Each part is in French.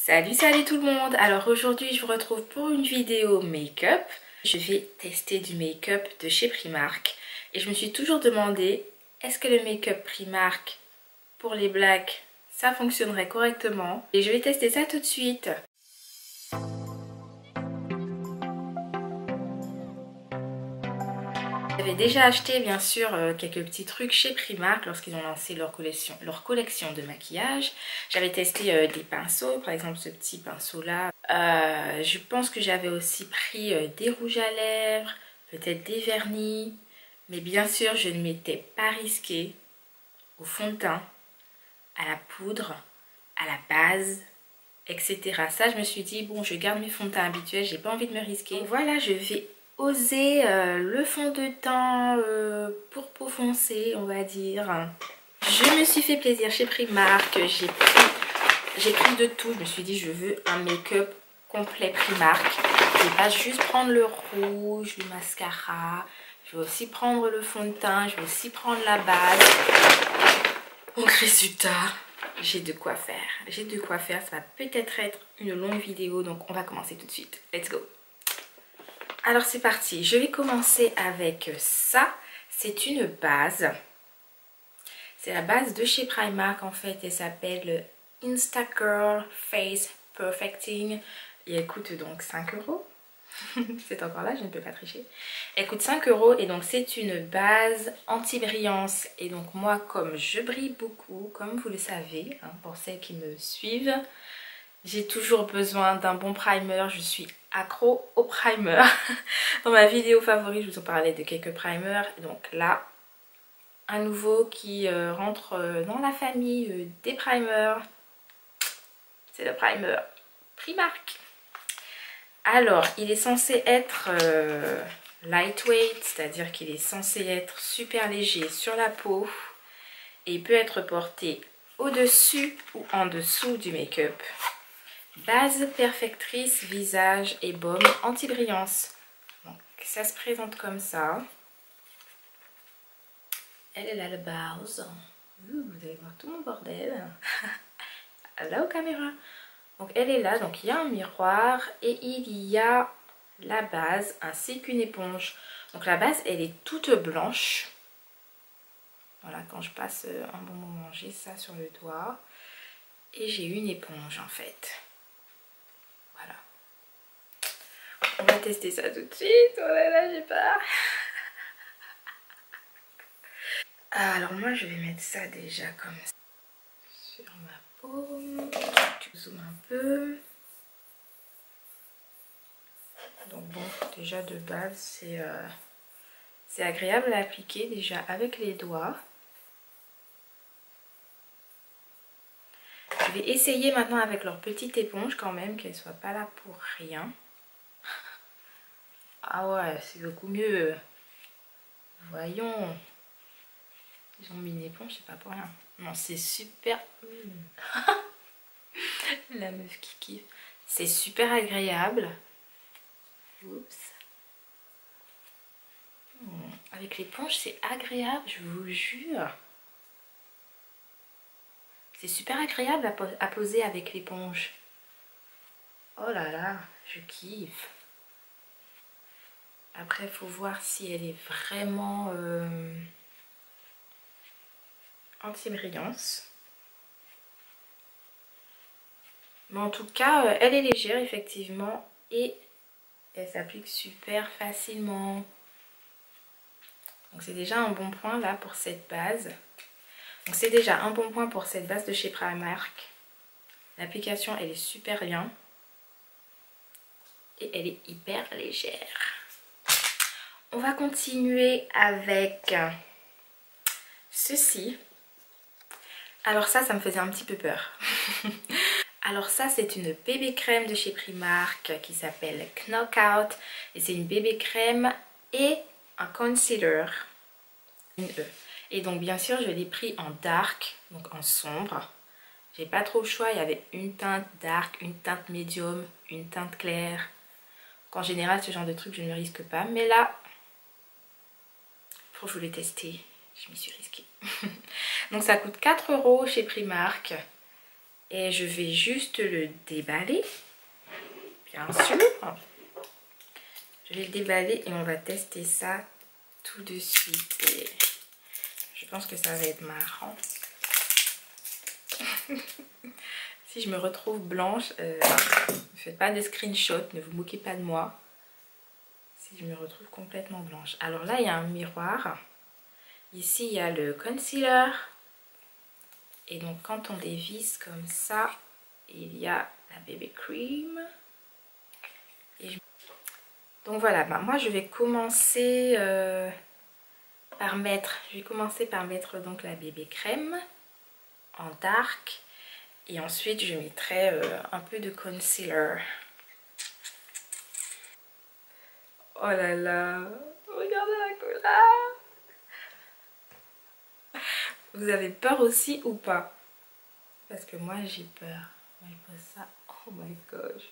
Salut tout le monde. Alors aujourd'hui je vous retrouve pour une vidéo make-up. Je vais tester du make-up de chez Primark et je me suis toujours demandé, est-ce que le make-up Primark pour les blacks ça fonctionnerait correctement? Et je vais tester ça tout de suite. J'avais déjà acheté bien sûr quelques petits trucs chez Primark lorsqu'ils ont lancé leur collection de maquillage. J'avais testé des pinceaux, par exemple ce petit pinceau là. Je pense que j'avais aussi pris des rouges à lèvres, peut-être des vernis. Mais bien sûr je ne m'étais pas risquée au fond de teint, à la poudre, à la base, etc. Ça je me suis dit bon, je garde mes fonds de teint habituels, j'ai pas envie de me risquer. Donc, voilà, je vais oser le fond de teint pour peau foncée, on va dire. Je me suis fait plaisir chez Primark, j'ai pris de tout. Je me suis dit je veux un make-up complet Primark. Je vais pas juste prendre le rouge, le mascara, je vais aussi prendre le fond de teint, je vais aussi prendre la base. Donc résultat, j'ai de quoi faire. J'ai de quoi faire, ça va peut-être être une longue vidéo, donc on va commencer tout de suite. Let's go! Alors c'est parti, je vais commencer avec ça. C'est une base. C'est la base de chez Primark en fait. Elle s'appelle Instacurl Face Perfecting. Et elle coûte donc 5 €. C'est encore là, je ne peux pas tricher. Elle coûte 5 € et donc c'est une base anti-brillance. Et donc moi, comme je brille beaucoup, comme vous le savez, hein, pour celles qui me suivent, j'ai toujours besoin d'un bon primer. Je suis accro au primer. Dans ma vidéo favorite, je vous en parlais de quelques primers. Donc là, un nouveau qui rentre dans la famille des primers. C'est le primer Primark. Alors, il est censé être lightweight, c'est-à-dire qu'il est censé être super léger sur la peau. Et il peut être porté au-dessus ou en dessous du make-up. Base perfectrice, visage et baume anti-brillance. Donc ça se présente comme ça. Elle est là la base. Vous allez voir tout mon bordel. Là aux caméras. Donc elle est là, donc il y a un miroir et il y a la base ainsi qu'une éponge. Donc la base elle est toute blanche. Voilà, quand je passe un bon moment, j'ai ça sur le doigt. Et j'ai une éponge en fait. Voilà. On va tester ça tout de suite. Oh là là, j'ai peur. Alors moi je vais mettre ça déjà comme ça sur ma paume. Je zoome un peu. Donc bon, déjà de base c'est agréable à appliquer déjà avec les doigts. Je vais essayer maintenant avec leur petite éponge quand même, qu'elle soit pas là pour rien. Ah ouais, c'est beaucoup mieux. Voyons. Ils ont mis une éponge, c'est pas pour rien. Non, c'est super. La meuf qui kiffe. C'est super agréable. Oups. Avec l'éponge, c'est agréable, je vous jure. C'est super agréable à poser avec l'éponge. Oh là là, je kiffe. Après, il faut voir si elle est vraiment anti-brillance. Mais en tout cas, elle est légère effectivement et elle s'applique super facilement. Donc c'est déjà un bon point là pour cette base. Donc c'est déjà un bon point pour cette base de chez Primark. L'application elle est super bien. Et elle est hyper légère. On va continuer avec ceci. Alors ça me faisait un petit peu peur. Alors ça c'est une bébé crème de chez Primark qui s'appelle Knockout. Et c'est une bébé crème et un concealer. Et donc bien sûr je l'ai pris en dark, donc en sombre. J'ai pas trop le choix, il y avait une teinte dark, une teinte médium, une teinte claire. En général ce genre de truc je ne me risque pas. Mais là, pour vous le tester, je m'y suis risquée. Donc ça coûte 4 € chez Primark. Et je vais juste le déballer, bien sûr. Je vais le déballer et on va tester ça tout de suite. Et je pense que ça va être marrant. Si je me retrouve blanche, ne faites pas de screenshot, ne vous moquez pas de moi. Si je me retrouve complètement blanche. Alors là, il y a un miroir. Ici, il y a le concealer. Et donc, quand on dévisse comme ça, il y a la BB Cream. Donc voilà, bah, moi je vais commencer par mettre, donc la BB crème en dark. Et ensuite, je mettrai un peu de concealer. Oh là là, regardez la couleur. Vous avez peur aussi ou pas? Parce que moi j'ai peur. Moi je pose ça. Oh my gosh.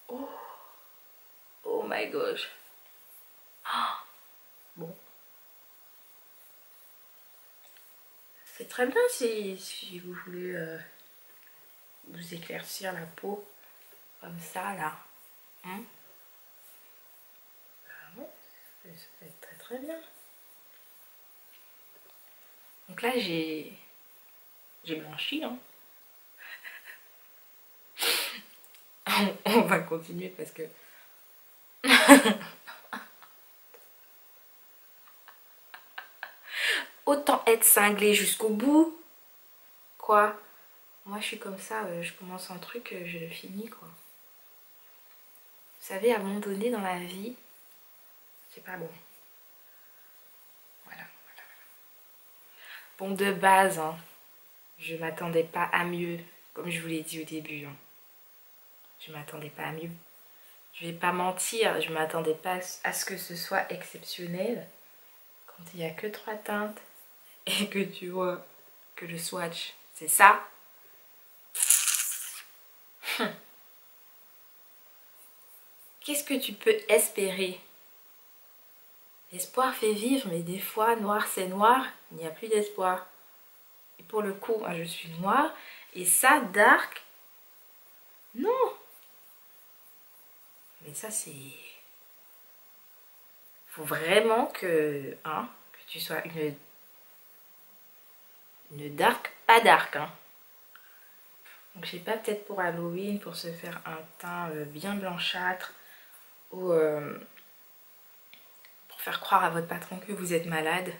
Oh, oh my gosh. Bon. C'est très bien si vous voulez vous éclaircir la peau comme ça là. Hein? Ah ouais, ça peut être très très bien. Donc là j'ai blanchi. Hein. On va continuer parce que... Autant être cinglé jusqu'au bout. Quoi? Moi je suis comme ça, je commence un truc, je le finis quoi. Vous savez, abandonner dans la vie, c'est pas bon. Voilà. Bon, de base, hein, je m'attendais pas à mieux, comme je vous l'ai dit au début. Hein. Je m'attendais pas à mieux. Je vais pas mentir, je m'attendais pas à ce que ce soit exceptionnel. Quand il n'y a que 3 teintes et que tu vois que le swatch, c'est ça. Qu'est-ce que tu peux espérer? L'espoir fait vivre, mais des fois, noir c'est noir, il n'y a plus d'espoir. Et pour le coup, je suis noire. Et ça, dark, non. Mais ça, c'est... Faut vraiment que tu sois une dark, pas dark. Hein. Donc, je sais pas, peut-être pour Halloween, pour se faire un teint bien blanchâtre. Ou pour faire croire à votre patron que vous êtes malade.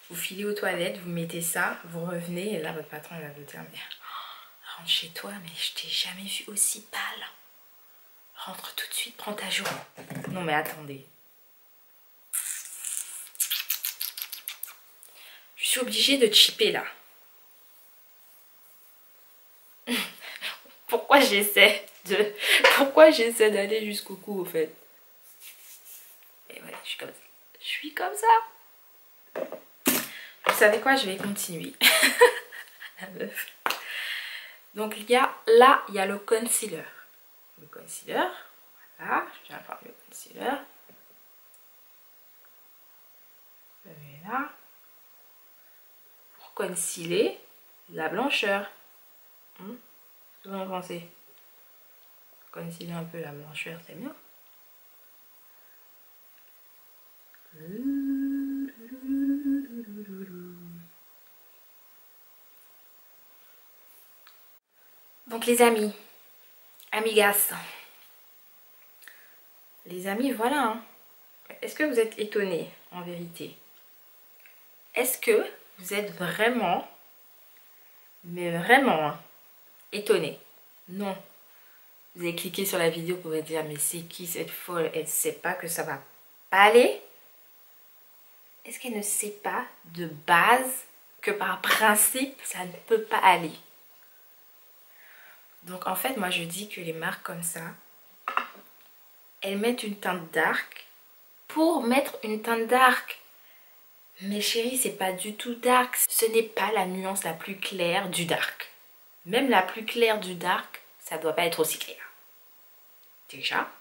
Vous filez aux toilettes, vous mettez ça, vous revenez. Et là, votre patron il va vous dire, mais rentre chez toi, mais je t'ai jamais vu aussi pâle. Rentre tout de suite, prends ta journée. Non mais attendez. Je suis obligée de chipper là. Pourquoi j'essaie d'aller jusqu'au cou au fait? Et voilà, je suis comme ça. Je suis comme ça. Vous savez quoi? Je vais continuer. La meuf. Donc il y a le concealer. Le concealer. Voilà, je viens prendre le concealer. Je le mets là. Pour concealer la blancheur. Qu'est-ce que vous en pensez? Concealer un peu la blancheur, c'est bien. Donc les amis, amigas, les amis, voilà. Hein. Est-ce que vous êtes étonnés en vérité? Est-ce que vous êtes vraiment, mais vraiment, hein, étonnés? Non. Vous avez cliqué sur la vidéo pour vous dire, mais c'est qui cette folle? Elle ne sait pas que ça va pas aller? Est-ce qu'elle ne sait pas de base que par principe, ça ne peut pas aller? Donc en fait, moi je dis que les marques comme ça, elles mettent une teinte dark pour mettre une teinte dark. Mais chérie, c'est pas du tout dark. Ce n'est pas la nuance la plus claire du dark. Même la plus claire du dark, ça doit pas être aussi clair. Déjà.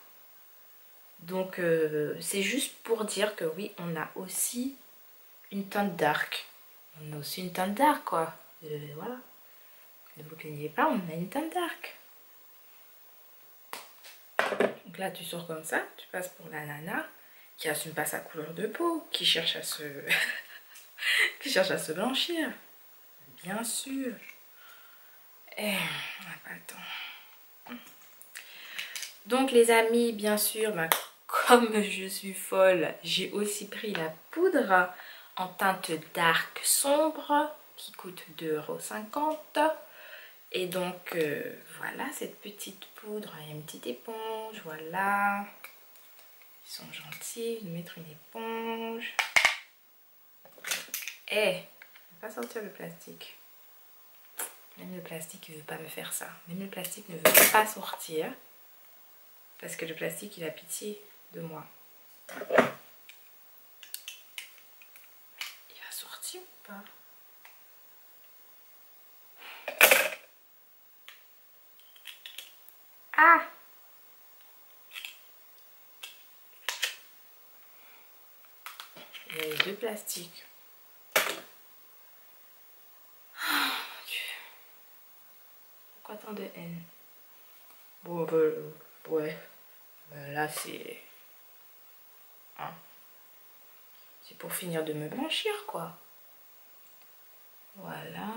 Donc c'est juste pour dire que oui, on a aussi une teinte dark. On a aussi une teinte dark, quoi. Voilà. Ne vous plaignez pas, on a une teinte dark. Donc là, tu sors comme ça, tu passes pour la nana qui assume pas sa couleur de peau, qui cherche à se, qui cherche à se blanchir. Bien sûr. Et on n'a pas le temps. Donc les amis, bien sûr, bah, comme je suis folle, j'ai aussi pris la poudre en teinte dark sombre qui coûte 2,50 €. Et donc voilà cette petite poudre, il y a une petite éponge, voilà. Ils sont gentils de mettre une éponge. Eh, ne vais pas sortir le plastique. Même le plastique ne veut pas me faire ça. Même le plastique ne veut pas sortir. Parce que le plastique, il a pitié de moi. Il va sortir ou pas? Ah! Il y a les deux plastiques. Oh mon Dieu. Pourquoi tant de haine? Bon, ouais. Là, c'est... Hein? C'est pour finir de me blanchir, quoi. Voilà.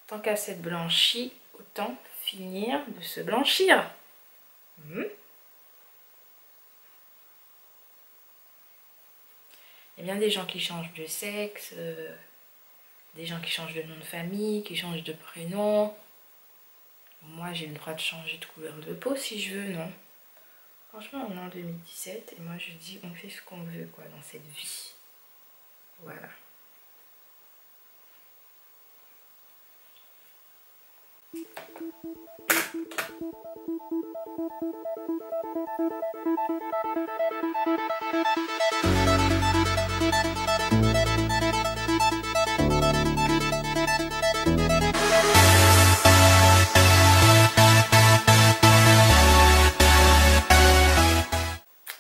Tant qu'à s'être blanchi, autant finir de se blanchir. Il y a bien des gens qui changent de sexe, des gens qui changent de nom de famille, qui changent de prénom. Moi, j'ai le droit de changer de couleur de peau si je veux, non? Franchement, on est en 2017 et moi je dis on fait ce qu'on veut, quoi, dans cette vie. Voilà.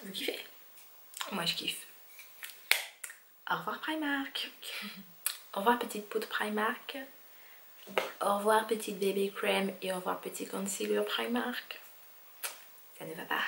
Vous kiffez? Moi je kiffe. Au revoir Primark. Au revoir petite poudre Primark. Au revoir petite bébé crème et au revoir petit concealer Primark. Ça ne va pas.